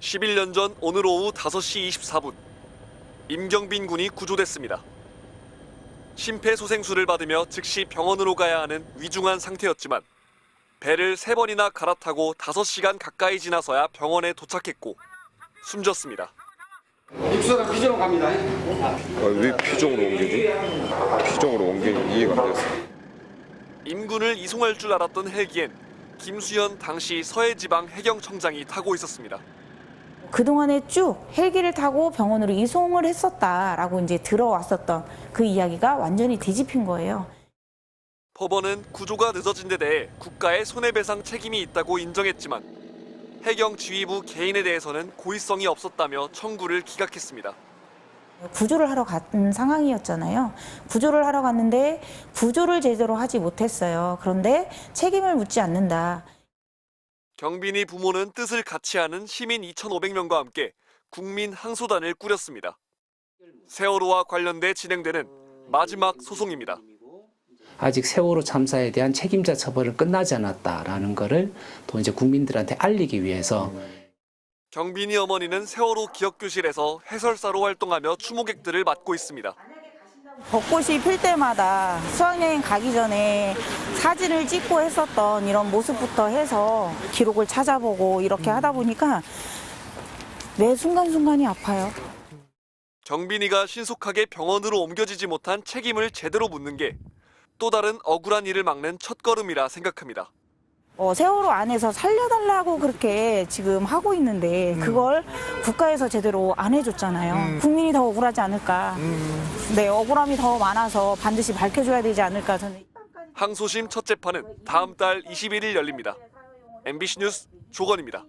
11년 전 오늘 오후 5시 24분, 임경빈 군이 구조됐습니다. 심폐소생술을 받으며 즉시 병원으로 가야 하는 위중한 상태였지만 배를 3번이나 갈아타고 5시간 가까이 지나서야 병원에 도착했고 숨졌습니다. 육수가 피정으로 갑니다. 왜 피정으로 옮기지? 피정으로 옮기는 이해가 안 됐어. 임 군을 이송할 줄 알았던 헬기엔 김수현 당시 서해지방 해경청장이 타고 있었습니다. 그동안에 쭉 헬기를 타고 병원으로 이송을 했었다라고 이제 들어왔었던 그 이야기가 완전히 뒤집힌 거예요. 법원은 구조가 늦어진 데 대해 국가의 손해배상 책임이 있다고 인정했지만 해경지휘부 개인에 대해서는 고의성이 없었다며 청구를 기각했습니다. 구조를 하러 간 상황이었잖아요. 구조를 하러 갔는데 구조를 제대로 하지 못했어요. 그런데 책임을 묻지 않는다. 경빈이 부모는 뜻을 같이 하는 시민 2,500명과 함께 국민 항소단을 꾸렸습니다. 세월호와 관련돼 진행되는 마지막 소송입니다. 아직 세월호 참사에 대한 책임자 처벌은 끝나지 않았다라는 것을 또 이제 국민들한테 알리기 위해서 경빈이 어머니는 세월호 기억교실에서 해설사로 활동하며 추모객들을 맡고 있습니다. 벚꽃이 필 때마다 수학여행 가기 전에 사진을 찍고 했었던 이런 모습부터 해서 기록을 찾아보고 이렇게 하다 보니까 매 순간순간이 아파요. 경빈이가 신속하게 병원으로 옮겨지지 못한 책임을 제대로 묻는 게 또 다른 억울한 일을 막는 첫걸음이라 생각합니다. 세월호 안에서 살려달라고 그렇게 지금 하고 있는데 그걸 국가에서 제대로 안 해줬잖아요. 국민이 더 억울하지 않을까. 네, 억울함이 더 많아서 반드시 밝혀줘야 되지 않을까. 저는. 항소심 첫 재판은 다음 달 21일 열립니다. MBC 뉴스 조건입니다.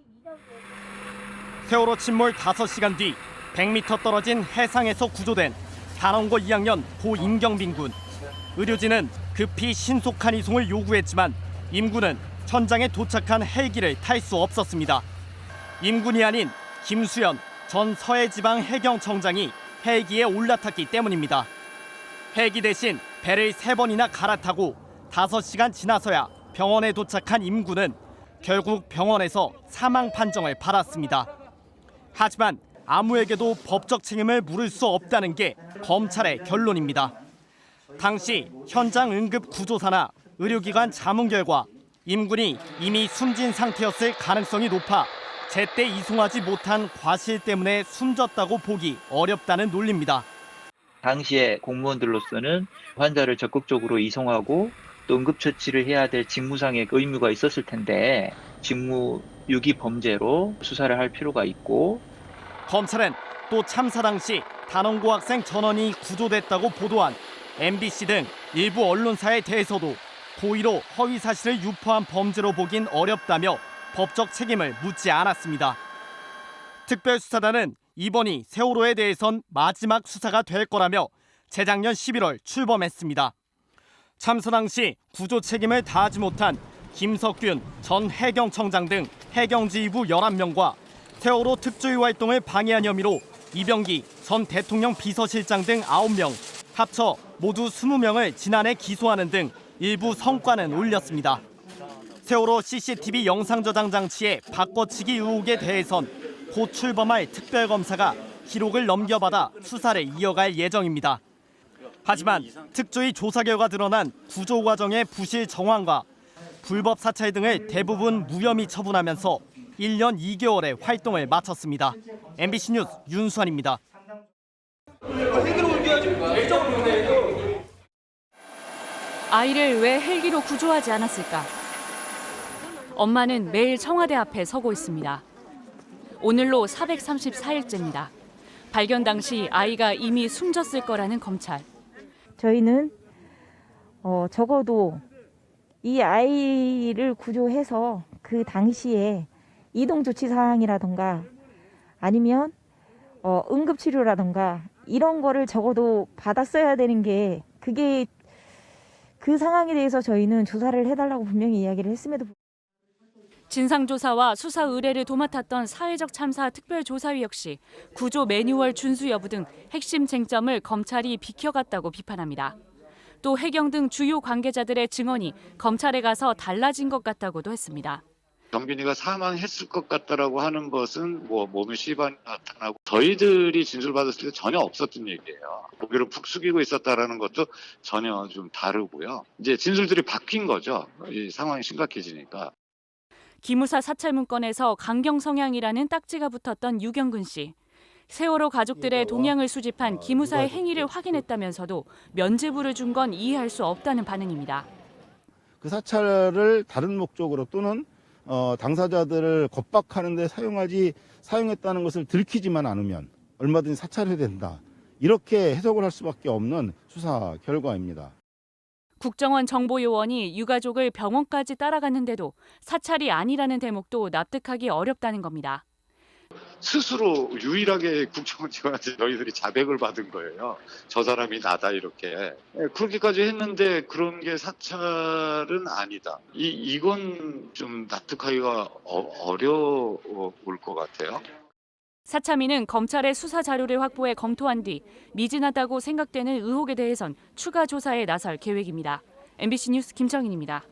세월호 침몰 5시간 뒤 100m 떨어진 해상에서 구조된 단원고 2학년 고 임경빈 군. 의료진은 급히 신속한 이송을 요구했지만 임 군은 현장에 도착한 헬기를 탈 수 없었습니다. 임 군이 아닌 김수현 전 서해지방 해경청장이 헬기에 올라탔기 때문입니다. 헬기 대신 배를 3번이나 갈아타고 5시간 지나서야 병원에 도착한 임 군은 결국 병원에서 사망 판정을 받았습니다. 하지만 아무에게도 법적 책임을 물을 수 없다는 게 검찰의 결론입니다. 당시 현장 응급 구조사나 의료기관 자문 결과 임 군이 이미 숨진 상태였을 가능성이 높아 제때 이송하지 못한 과실 때문에 숨졌다고 보기 어렵다는 논리입니다. 당시에 공무원들로서는 환자를 적극적으로 이송하고 또 응급처치를 해야 될 직무상의 의무가 있었을 텐데 직무유기 범죄로 수사를 할 필요가 있고 검찰은 또 참사 당시 단원고 학생 전원이 구조됐다고 보도한 MBC 등 일부 언론사에 대해서도 고의로 허위 사실을 유포한 범죄로 보긴 어렵다며 법적 책임을 묻지 않았습니다. 특별수사단은 이번이 세월호에 대해선 마지막 수사가 될 거라며 재작년 11월 출범했습니다. 참사 당시 구조 책임을 다하지 못한 김석균 전 해경청장 등 해경지휘부 11명과 세월호 특조위 활동을 방해한 혐의로 이병기 전 대통령 비서실장 등 9명, 합쳐 모두 20명을 지난해 기소하는 등 일부 성과는 올렸습니다. 세월호 CCTV 영상 저장 장치의 바꿔치기 의혹에 대해선 곧 출범할 특별검사가 기록을 넘겨받아 수사를 이어갈 예정입니다. 하지만 특조위 조사 결과 드러난 구조 과정의 부실 정황과 불법 사찰 등을 대부분 무혐의 처분하면서 1년 2개월의 활동을 마쳤습니다. MBC 뉴스 윤수환입니다. 아이를 왜 헬기로 구조하지 않았을까? 엄마는 매일 청와대 앞에 서고 있습니다. 오늘로 434일째입니다. 발견 당시 아이가 이미 숨졌을 거라는 검찰. 저희는 적어도 이 아이를 구조해서 그 당시에 이동 조치 사항이라던가 아니면 응급치료라던가 이런 거를 적어도 받았어야 되는 게 그게 그 상황에 대해서 저희는 조사를 해달라고 분명히 이야기를 했음에도 불구하고 진상조사와 수사 의뢰를 도맡았던 사회적 참사 특별조사위 역시 구조 매뉴얼 준수 여부 등 핵심 쟁점을 검찰이 비켜갔다고 비판합니다. 또 해경 등 주요 관계자들의 증언이 검찰에 가서 달라진 것 같다고도 했습니다. 경빈이가 사망했을 것 같다라고 하는 것은 뭐 몸에 시반이 나타나고 저희들이 진술받았을 때 전혀 없었던 얘기예요. 고개를 푹 숙이고 있었다라는 것도 전혀 좀 다르고요. 이제 진술들이 바뀐 거죠. 이 상황이 심각해지니까. 기무사 사찰 문건에서 강경 성향이라는 딱지가 붙었던 유경근 씨. 세월호 가족들의 동향을 수집한 기무사의 행위를 확인했다면서도 면죄부를 준 건 이해할 수 없다는 반응입니다. 그 사찰을 다른 목적으로 또는 당사자들을 겁박하는 데 사용했다는 것을 들키지만 않으면 얼마든지 사찰해야 된다. 이렇게 해석을 할 수밖에 없는 수사 결과입니다. 국정원 정보요원이 유가족을 병원까지 따라갔는데도 사찰이 아니라는 대목도 납득하기 어렵다는 겁니다. 스스로 유일하게 국정원 직원한테 저희들이 자백을 받은 거예요. 저 사람이 나다 이렇게. 그렇게까지 했는데 그런 게 사찰은 아니다. 이건 좀 납득하기가 어려울 것 같아요. 사참위는 검찰의 수사 자료를 확보해 검토한 뒤 미진하다고 생각되는 의혹에 대해선 추가 조사에 나설 계획입니다. MBC 뉴스 김정인입니다.